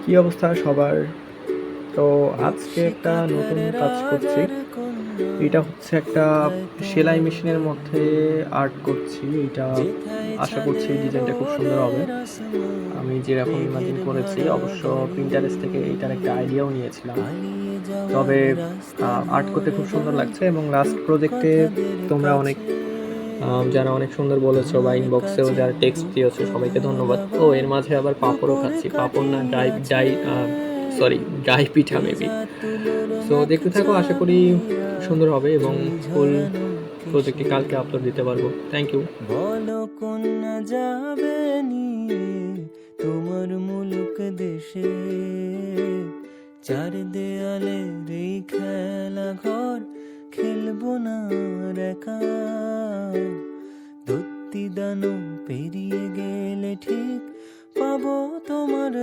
কি অবস্থা সবার? তো আজকে একটা নতুন কাজ করছি। এটা হচ্ছে একটা সেলাই মেশিনের মধ্যে আর্ট করছি। এটা আশা করছি ডিজাইনটা খুব সুন্দর হবে। আমি যেরকম ইমাজিন করেছি অবশ্য Pinterest থেকে এইটার একটা আইডিয়াও নিয়েছিলাম। তবে আর্ট করতে খুব সুন্দর লাগছে এবং লাস্ট প্রজেক্টে তোমরা অনেক যারা অনেক সুন্দর বলেছো বা ইনবক্সেও যারা টেক্সট দিয়েছো সবাইকে ধন্যবাদ। ও এর মাঝে আবার পাঁপড়ও খাচ্ছি। পাঁপড় না ডাই ডাই সরি ডাই পিঠা মেবি। সো দেখতে থাকো, আশা করি সুন্দর হবে এবং ফুল প্রজেক্টটি কালকে আপলোড দিতে পারবো। Thank you. বলো কন্যা যাবে নিয়ে তোমার মুলুক দেশে, চার দেয়ালে এই খেলা ঘর খেলবো না আর একা। দত্তি দানো পেরিয়ে গেলে ঠিক পাবো তোমার